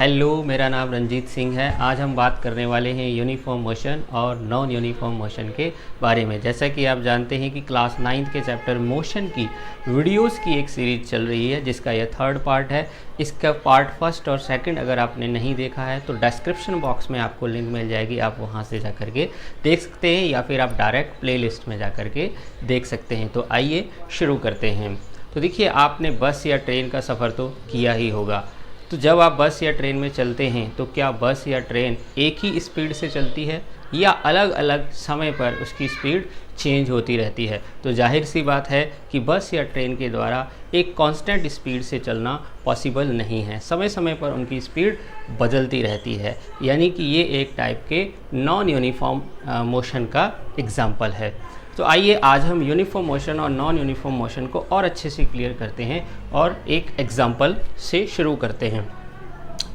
Hello, मेरा नाम रंजीत सिंह है। आज हम बात करने वाले हैं यूनिफॉर्म मोशन और नॉन यूनिफॉर्म मोशन के बारे में। जैसा कि आप जानते हैं कि क्लास 9th के चैप्टर मोशन की वीडियोस की एक सीरीज़ चल रही है, जिसका यह 3rd पार्ट है। इसका पार्ट 1 और 2 अगर आपने नहीं देखा है तो डिस्क्रिप्शन बॉक्स में आपको लिंक मिल जाएगी, आप वहां से जा कर के देख सकते हैं, या फिर आप डायरेक्ट प्लेलिस्ट में जा कर के देख सकते हैं। तो आइए शुरू करते हैं। तो देखिए, आपने बस या ट्रेन का सफ़र तो किया ही होगा। तो जब आप बस या ट्रेन में चलते हैं तो क्या बस या ट्रेन एक ही स्पीड से चलती है या अलग अलग समय पर उसकी स्पीड चेंज होती रहती है? तो जाहिर सी बात है कि बस या ट्रेन के द्वारा एक कांस्टेंट स्पीड से चलना पॉसिबल नहीं है। समय समय पर उनकी स्पीड बदलती रहती है, यानी कि ये एक टाइप के नॉन यूनिफॉर्म मोशन का एग्जाम्पल है। तो आइए आज हम यूनिफॉर्म मोशन और नॉन यूनिफॉर्म मोशन को और अच्छे से क्लियर करते हैं और एक एग्जांपल से शुरू करते हैं।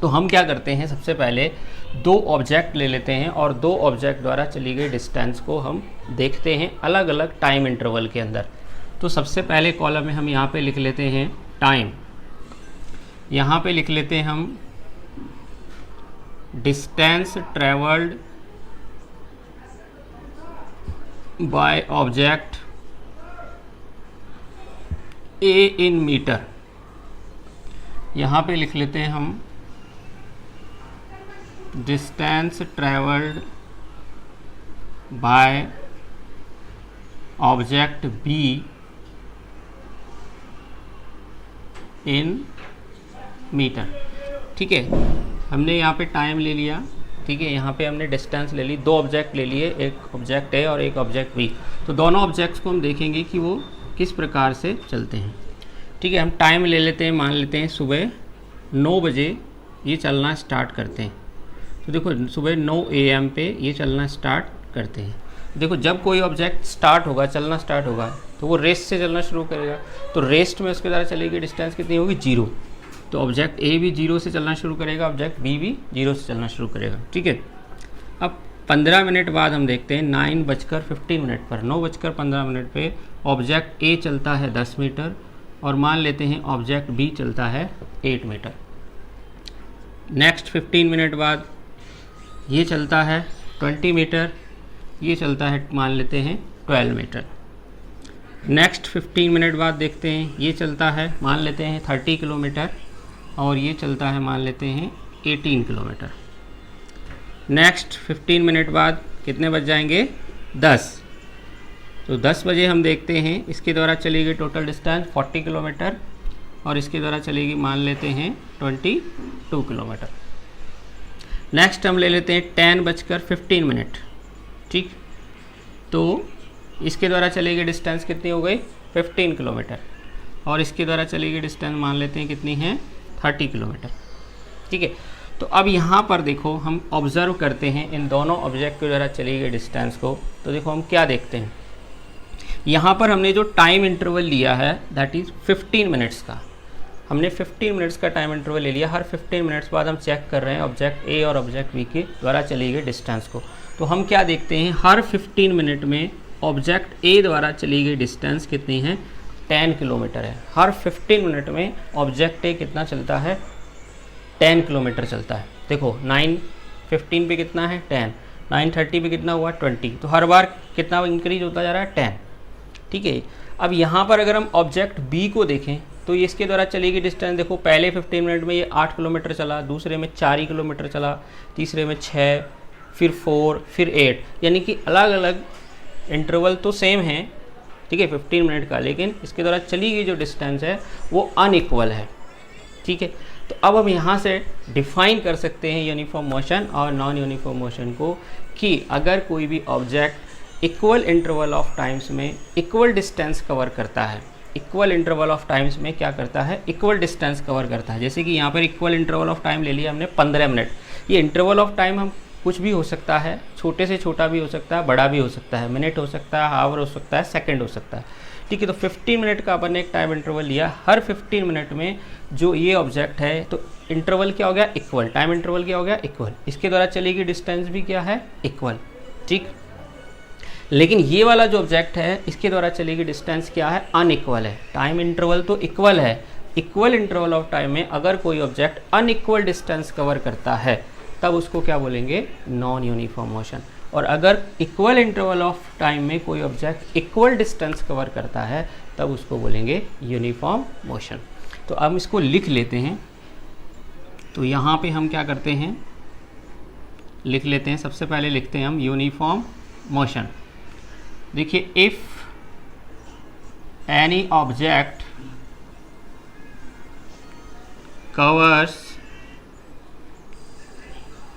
तो हम क्या करते हैं, सबसे पहले 2 ऑब्जेक्ट ले लेते हैं और 2 ऑब्जेक्ट द्वारा चली गई डिस्टेंस को हम देखते हैं अलग अलग टाइम इंटरवल के अंदर। तो सबसे पहले कॉलम में हम यहाँ पे लिख लेते हैं टाइम, यहाँ पे लिख लेते हैं हम distance travelled by object a in metre. यहाँ पे लिख लेते हैं हम distance travelled by object b in metre. ठीक है, हमने यहाँ पे टाइम ले लिया, ठीक है, यहाँ पे हमने डिस्टेंस ले ली, 2 ऑब्जेक्ट ले लिए, एक ऑब्जेक्ट ए और एक ऑब्जेक्ट बी। तो दोनों ऑब्जेक्ट्स को हम देखेंगे कि वो किस प्रकार से चलते हैं। ठीक है, हम टाइम ले लेते हैं, मान लेते हैं सुबह 9 बजे ये चलना स्टार्ट करते हैं। तो देखो, सुबह 9 AM पे ये चलना स्टार्ट करते हैं। देखो, जब कोई ऑब्जेक्ट स्टार्ट होगा, चलना स्टार्ट होगा, तो वो रेस्ट से चलना शुरू करेगा। तो रेस्ट में उसके द्वारा चलेगी डिस्टेंस कितनी होगी? 0। तो ऑब्जेक्ट ए भी 0 से चलना शुरू करेगा, ऑब्जेक्ट बी भी 0 से चलना शुरू करेगा। ठीक है, अब 15 मिनट बाद हम देखते हैं 9:15 पर, 9:15 पे ऑब्जेक्ट ए चलता है 10 मीटर और मान लेते हैं ऑब्जेक्ट बी चलता है 8 मीटर। नेक्स्ट 15 मिनट बाद ये चलता है 20 मीटर, ये चलता है मान लेते हैं 12 मीटर। नेक्स्ट 15 मिनट बाद देखते हैं ये चलता है मान लेते हैं 30 किलोमीटर और ये चलता है मान लेते हैं 18 किलोमीटर। नेक्स्ट 15 मिनट बाद कितने बज जाएंगे? 10। तो 10 बजे हम देखते हैं इसके द्वारा चलेगी टोटल डिस्टेंस 40 किलोमीटर और इसके द्वारा चलेगी मान लेते हैं 22 किलोमीटर। नेक्स्ट हम ले लेते हैं 10:15। ठीक, तो इसके द्वारा चलेगी डिस्टेंस कितनी हो गई? 15 किलोमीटर और इसके द्वारा चलेगी डिस्टेंस मान लेते हैं कितनी है? 30 किलोमीटर। ठीक है, तो अब यहाँ पर देखो, हम ऑब्ज़र्व करते हैं इन दोनों ऑब्जेक्ट के द्वारा चली गई डिस्टेंस को। तो देखो हम क्या देखते हैं, यहाँ पर हमने जो टाइम इंटरवल लिया है दैट इज़ 15 मिनट्स का। हमने 15 मिनट्स का टाइम इंटरवल ले लिया। हर 15 मिनट्स बाद हम चेक कर रहे हैं ऑब्जेक्ट ए और ऑब्जेक्ट बी के द्वारा चली गई डिस्टेंस को। तो हम क्या देखते हैं, हर 15 मिनट में ऑब्जेक्ट ए द्वारा चली गई डिस्टेंस कितनी है? 10 किलोमीटर है। हर 15 मिनट में ऑब्जेक्ट ए कितना चलता है? 10 किलोमीटर चलता है। देखो 9:15 पे कितना है? 10। 9:30 पे कितना हुआ? 20। तो हर बार कितना इंक्रीज होता जा रहा है? 10। ठीक है, अब यहाँ पर अगर हम ऑब्जेक्ट बी को देखें तो ये इसके द्वारा चलेगी डिस्टेंस, देखो पहले 15 मिनट में ये 8 किलोमीटर चला, दूसरे में 4 ही किलोमीटर चला, तीसरे में 6, फिर 4, फिर 8, यानी कि अलग अलग इंटरवल तो सेम है, ठीक है, 15 मिनट का, लेकिन इसके द्वारा चली गई जो डिस्टेंस है वो अनइक्वल है। ठीक है, तो अब हम यहाँ से डिफाइन कर सकते हैं यूनिफॉर्म मोशन और नॉन यूनिफॉर्म मोशन को, कि अगर कोई भी object equal interval of times में इक्वल डिस्टेंस कवर करता है, इक्वल इंटरवल ऑफ टाइम्स में क्या करता है? इक्वल डिस्टेंस कवर करता है। जैसे कि यहाँ पर इक्वल इंटरवल ऑफ टाइम ले लिया हमने 15 मिनट। ये इंटरवल ऑफ टाइम हम कुछ भी हो सकता है, छोटे से छोटा भी हो सकता है, बड़ा भी हो सकता है, मिनट हो सकता है, आवर हो सकता है, सेकंड हो सकता है। ठीक है, तो 15 मिनट का अपन ने एक टाइम इंटरवल लिया। हर 15 मिनट में जो ये ऑब्जेक्ट है, तो इंटरवल क्या हो गया? इक्वल। टाइम इंटरवल क्या हो गया? इक्वल। इसके द्वारा चलेगी डिस्टेंस भी क्या है? इक्वल। ठीक, लेकिन ये वाला जो ऑब्जेक्ट है इसके द्वारा चलेगी डिस्टेंस क्या है? अनइक्वल है। टाइम इंटरवल तो इक्वल है इक्वल इंटरवल ऑफ टाइम में अगर कोई ऑब्जेक्ट अनइक्वल डिस्टेंस कवर करता है तब उसको क्या बोलेंगे, नॉन यूनिफॉर्म मोशन। और अगर इक्वल इंटरवल ऑफ टाइम में कोई ऑब्जेक्ट इक्वल डिस्टेंस कवर करता है तब उसको बोलेंगे यूनिफॉर्म मोशन। तो अब इसको लिख लेते हैं। तो यहाँ पे हम क्या करते हैं, लिख लेते हैं। सबसे पहले लिखते हैं हम यूनिफॉर्म मोशन। देखिए, if any object covers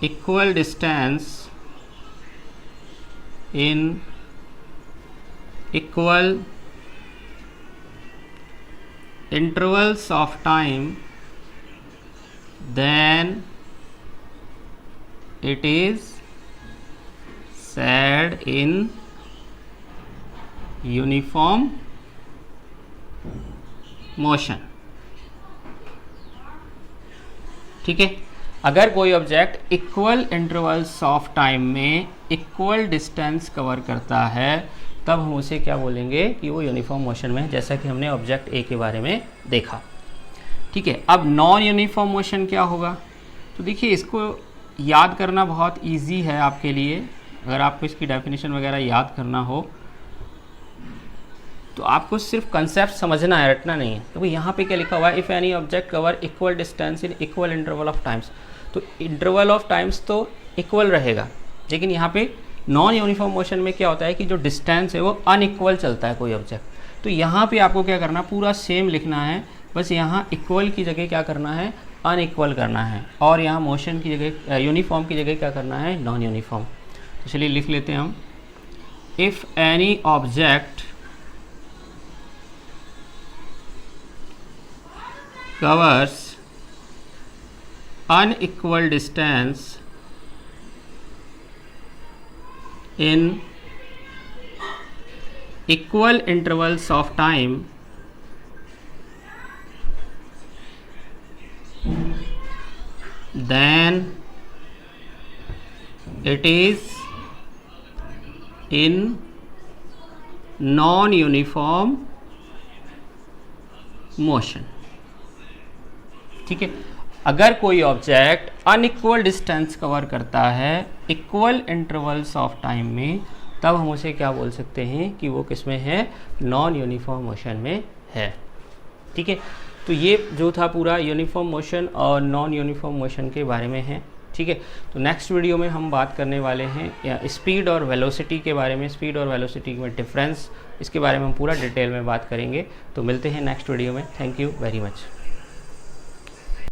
equal distance in equal intervals of time, then it is said in uniform motion। ठीक है, अगर कोई object equal intervals of time में इक्वल डिस्टेंस कवर करता है तब हम उसे क्या बोलेंगे कि वो यूनिफॉर्म मोशन में है, जैसा कि हमने ऑब्जेक्ट ए के बारे में देखा। ठीक है, अब नॉन यूनिफॉर्म मोशन क्या होगा? तो देखिए, इसको याद करना बहुत इजी है आपके लिए। अगर आपको इसकी डेफिनेशन वगैरह याद करना हो तो आपको सिर्फ कंसेप्ट समझना है, रटना नहीं है। तो यहाँ पे क्या लिखा हुआ है, if any object cover equal distance in equal interval of times. तो इंटरवल ऑफ टाइम्स तो इक्वल रहेगा, लेकिन यहाँ पे नॉन यूनिफॉर्म मोशन में क्या होता है कि जो डिस्टेंस है वो अनइक्वल चलता है कोई ऑब्जेक्ट। तो यहाँ पे आपको क्या करना, पूरा सेम लिखना है, बस यहाँ इक्वल की जगह क्या करना है, अनइक्वल करना है, और यहाँ मोशन की जगह यूनिफॉर्म की जगह क्या करना है, नॉन यूनिफॉर्म। तो चलिए लिख लेते हैं हम, if any object covers unequal distance in equal intervals of time, then it is in non-uniform motion। ठीक है, अगर कोई ऑब्जेक्ट अनइक्वल डिस्टेंस कवर करता है इक्वल इंटरवल्स ऑफ टाइम में तब हम उसे क्या बोल सकते हैं कि वो किस में है, नॉन यूनिफॉर्म मोशन में है। ठीक है, तो ये जो था पूरा यूनिफॉर्म मोशन और नॉन यूनिफॉर्म मोशन के बारे में है। ठीक है, तो नेक्स्ट वीडियो में हम बात करने वाले हैं स्पीड और वेलोसिटी के बारे में। स्पीड और वेलोसिटी में डिफरेंस, इसके बारे में हम पूरा डिटेल में बात करेंगे। तो मिलते हैं नेक्स्ट वीडियो में। Thank you very much.